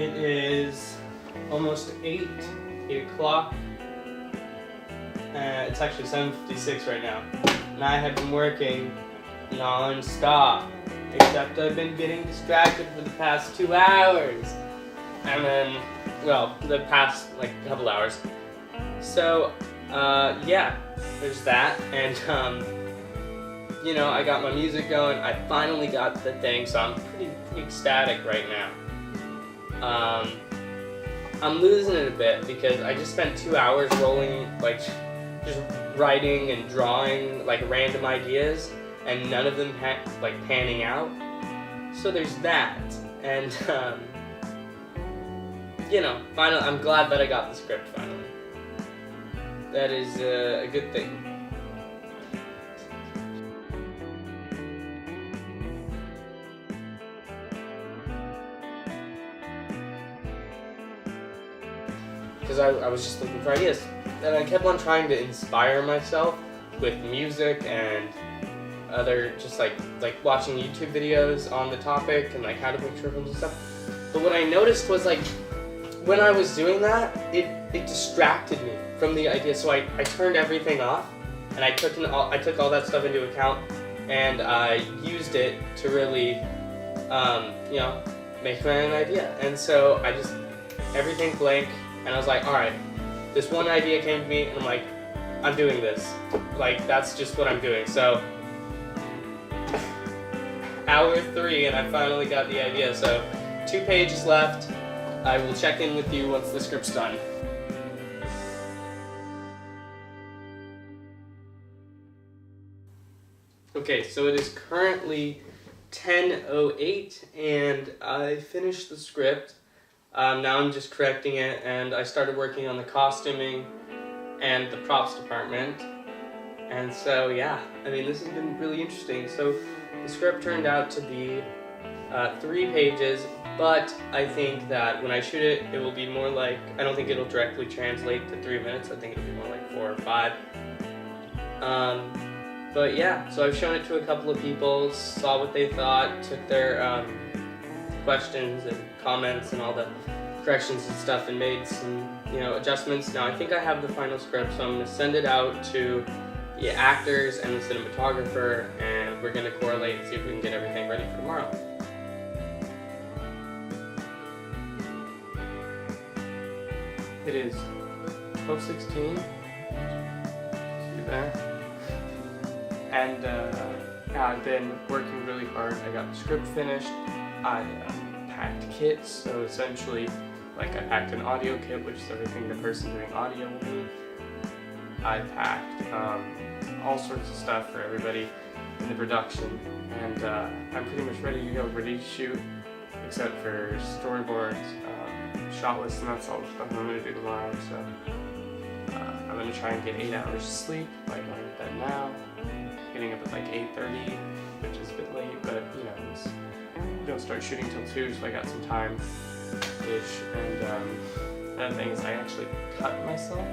It is almost 8 o'clock. It's actually 7:56 right now. And I have been working non-stop. Except I've been getting distracted for the past 2 hours. And then, well, the past couple hours. So, yeah, there's that. And, I got my music going. I finally got the thing, so I'm pretty ecstatic right now. I'm losing it a bit because I just spent 2 hours rolling, just writing and drawing, random ideas, and none of them panning out. So there's that. And, finally, I'm glad that I got the script finally. That is a good thing. Because I was just looking for ideas. And I kept on trying to inspire myself with music and other, just like watching YouTube videos on the topic and how to make short films and stuff. But what I noticed was when I was doing that, it distracted me from the idea. So I turned everything off and I took all that stuff into account and I used it to really, make my own idea. And so I just, everything blank. And I was like, all right, this one idea came to me, and I'm like, I'm doing this. That's just what I'm doing. So, hour 3, and I finally got the idea. So, 2 pages left. I will check in with you once the script's done. Okay, so it is currently 10:08, and I finished the script. Now I'm just correcting it, and I started working on the costuming and the props department. And so, yeah, this has been really interesting. So the script turned out to be 3 pages, but I think that when I shoot it, it will be more I don't think it'll directly translate to 3 minutes. I think it'll be more 4 or 5. But yeah, so I've shown it to a couple of people, saw what they thought, took their questions and comments and all the corrections and stuff, and made some adjustments. Now I think I have the final script, so I'm going to send it out to the actors and the cinematographer, and we're going to correlate and see if we can get everything ready for tomorrow. It is 12:16. See there? And I've been working really hard. I got the script finished. I packed kits, so essentially, I packed an audio kit, which is everything the person doing audio will need. I packed all sorts of stuff for everybody in the production, and I'm pretty much ready to go, ready to shoot, except for storyboards, shot lists, and that's all the stuff I'm going to do tomorrow. So I'm going to try and get 8 hours of sleep by going to bed now, getting up at 8:30, which is a bit late, but we don't start shooting till 2, so I got some time-ish. And another thing is I actually cut myself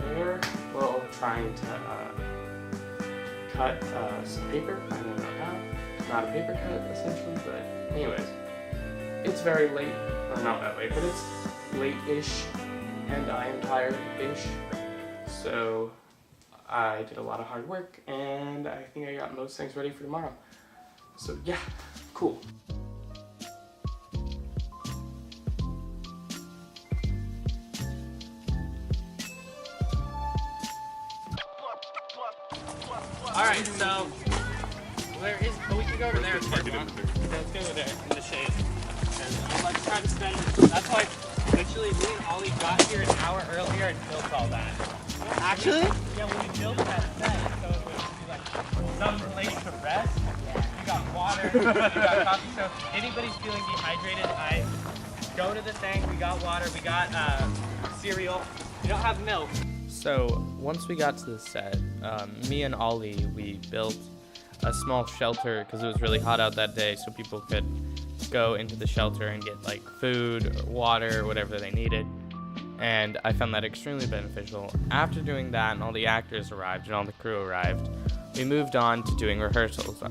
there while trying to cut some paper. I don't know how. Not a paper cut, essentially, but anyways. It's very late, or not that late, but it's late-ish, and I am tired-ish. So I did a lot of hard work, and I think I got most things ready for tomorrow. So yeah, cool. Alright, so we can go over there if you want. Let's go over there in the shade. And let's try to spend, that's why literally me and Ollie got here an hour earlier and built all that. Actually? Yeah, when we built that set, so it would be some place to rest. We got water, we got coffee, so if anybody's feeling dehydrated, go to the tank, we got water, we got cereal. We don't have milk. So once we got to the set, me and Ollie, we built a small shelter because it was really hot out that day, so people could go into the shelter and get food or water or whatever they needed. And I found that extremely beneficial. After doing that and all the actors arrived and all the crew arrived, we moved on to doing rehearsals.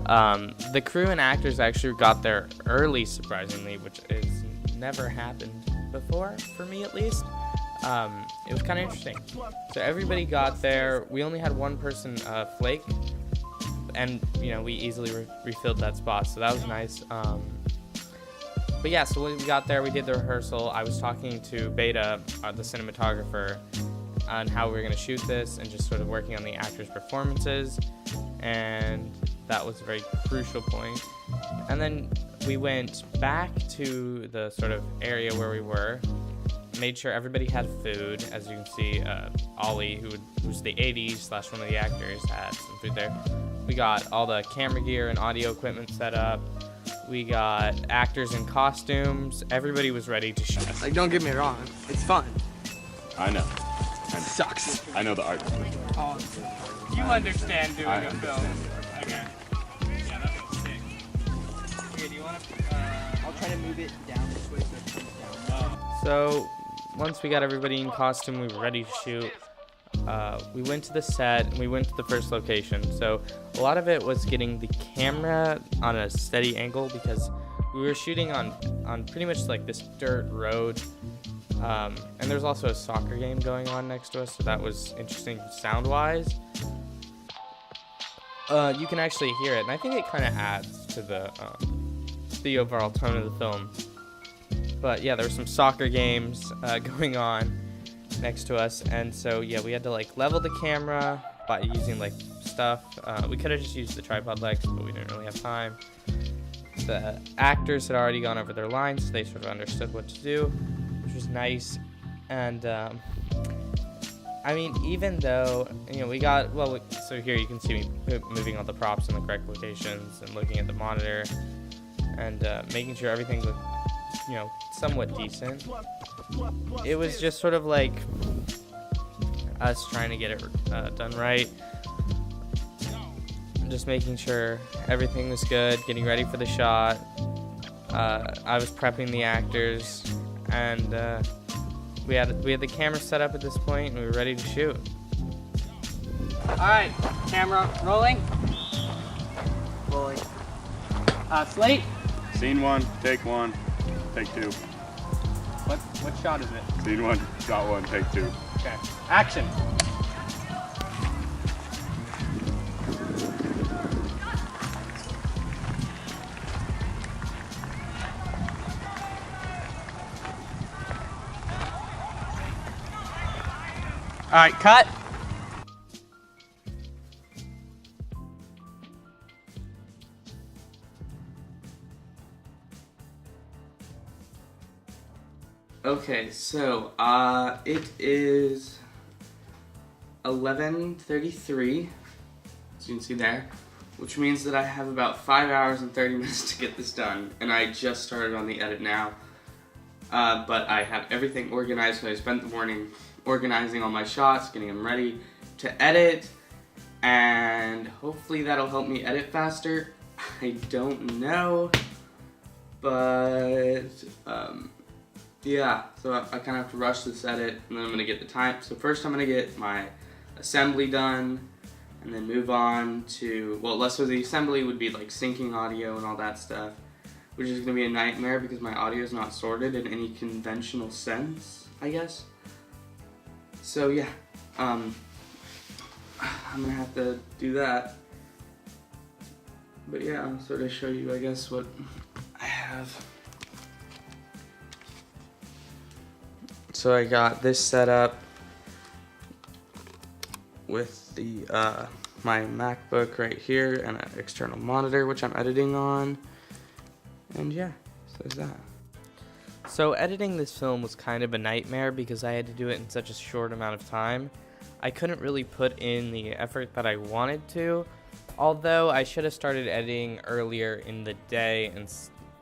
The crew and actors actually got there early, surprisingly, which has never happened before, for me at least. It was kind of interesting. So everybody got there. We only had one person flake, and we easily refilled that spot, so that was nice. But yeah, so when we got there, we did the rehearsal. I was talking to Beta, the cinematographer, on how we were going to shoot this and just sort of working on the actors' performances, and that was a very crucial point. And then we went back to the sort of area where we were, made sure everybody had food. As you can see, Ollie, who's the AD / one of the actors, had some food there. We got all the camera gear and audio equipment set up. We got actors in costumes. Everybody was ready to shoot. Like, don't get me wrong, it's fun. I know. It sucks. I know the art. Oh, you understand doing a film. Okay. Yeah, that was sick. Okay, do you want to... I'll try to move it down this way so it comes down. So once we got everybody in costume, we were ready to shoot. We went to the set and we went to the first location. So a lot of it was getting the camera on a steady angle because we were shooting on pretty much like this dirt road. And there's also a soccer game going on next to us, so that was interesting sound-wise. You can actually hear it, and I think it kind of adds to the overall tone of the film. But yeah, there were some soccer games going on next to us, and so yeah, we had to like level the camera by using like stuff. We could have just used the tripod legs, but we didn't really have time. The actors had already gone over their lines, so they sort of understood what to do, which was nice. And I mean, even though we got so here you can see me moving all the props in the correct locations and looking at the monitor and making sure everything looked somewhat decent. It was just sort of like us trying to get it done right, just making sure everything was good, getting ready for the shot. I was prepping the actors, and we had the camera set up at this point, and we were ready to shoot. All right, camera rolling. Rolling. Slate. Scene 1, take 1, take 2. What shot is it? Scene 1, shot 1, take 2. Okay. Action. All right, cut. Okay, so it is 11:33, as you can see there, which means that I have about 5 hours and 30 minutes to get this done, and I just started on the edit now. But I have everything organized, so I spent the morning organizing all my shots, getting them ready to edit, and hopefully that'll help me edit faster. I don't know, but yeah, so I kind of have to rush this edit, and then I'm going to get the time. So first I'm going to get my assembly done, and then move on to, so the assembly would be like syncing audio and all that stuff, which is going to be a nightmare because my audio is not sorted in any conventional sense, I guess. So yeah, I'm going to have to do that. But yeah, I'll sort of show you, I guess, what I have. So I got this set up with the my MacBook right here and an external monitor, which I'm editing on. And yeah, so there's that. So editing this film was kind of a nightmare because I had to do it in such a short amount of time. I couldn't really put in the effort that I wanted to, although I should have started editing earlier in the day and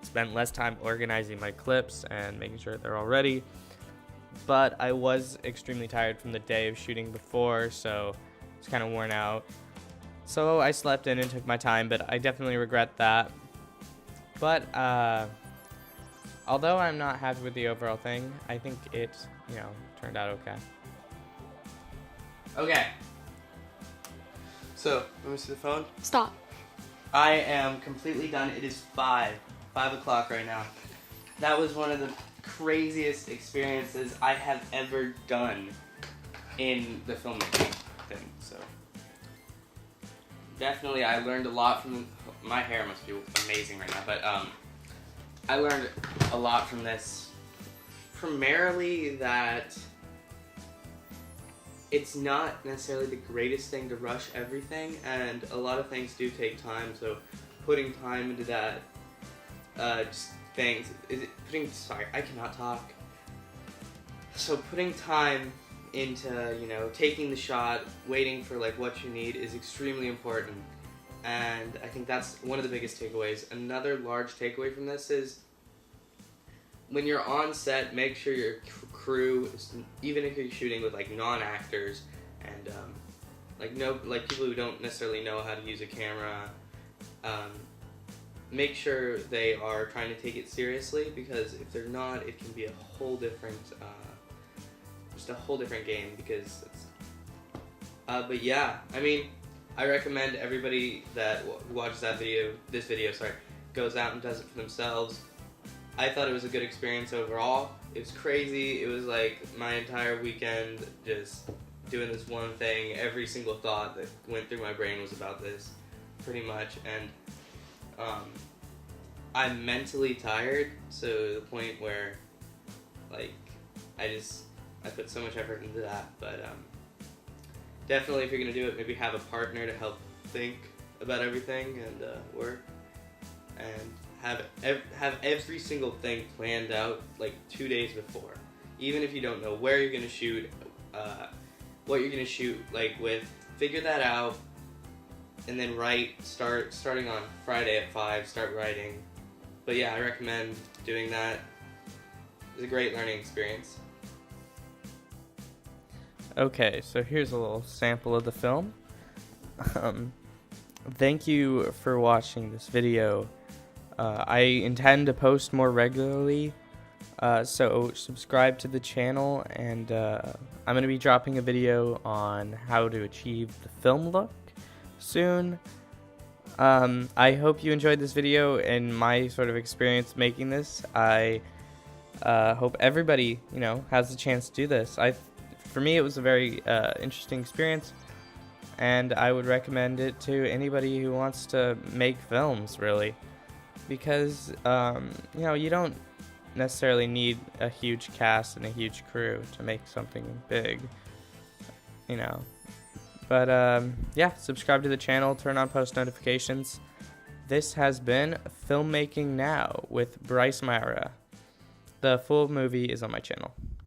spent less time organizing my clips and making sure they're all ready. But I was extremely tired from the day of shooting before, so I was kind of worn out. So I slept in and took my time, but I definitely regret that. But although I'm not happy with the overall thing, I think it, turned out okay. Okay. So, let me see the phone. Stop. I am completely done. It is 5 o'clock right now. That was one of the craziest experiences I have ever done in the filmmaking thing. So definitely, I learned a lot from. My hair must be amazing right now, but I learned a lot from this. Primarily that it's not necessarily the greatest thing to rush everything, and a lot of things do take time. So putting time into that, sorry, I cannot talk. So putting time into, you know, taking the shot, waiting for like what you need is extremely important. And I think that's one of the biggest takeaways. Another large takeaway from this is when you're on set, make sure your crew, even if you're shooting with like non-actors and people who don't necessarily know how to use a camera, make sure they are trying to take it seriously, because if they're not, it can be a whole different, just a whole different game. Because it's, but yeah, I mean, I recommend everybody that watches this video, goes out and does it for themselves. I thought it was a good experience overall. It was crazy. It was like my entire weekend just doing this one thing. Every single thought that went through my brain was about this, pretty much. And I'm mentally tired, so to the point where, like, I put so much effort into that. But definitely, if you're gonna do it, maybe have a partner to help think about everything and work, and have every single thing planned out like 2 days before. Even if you don't know where you're gonna shoot, what you're gonna shoot like with, figure that out, and then starting on Friday at 5, start writing. But yeah, I recommend doing that. It's a great learning experience. Okay, so here's a little sample of the film. Thank you for watching this video. I intend to post more regularly, so subscribe to the channel, and I'm going to be dropping a video on how to achieve the film look soon. I hope you enjoyed this video and my sort of experience making this. I hope everybody, you know, has the chance to do this. For me, it was a very interesting experience, and I would recommend it to anybody who wants to make films, really. Because, you know, you don't necessarily need a huge cast and a huge crew to make something big, you know. But, yeah, subscribe to the channel, turn on post notifications. This has been Filmmaking Now with Bryce Myra. The full movie is on my channel.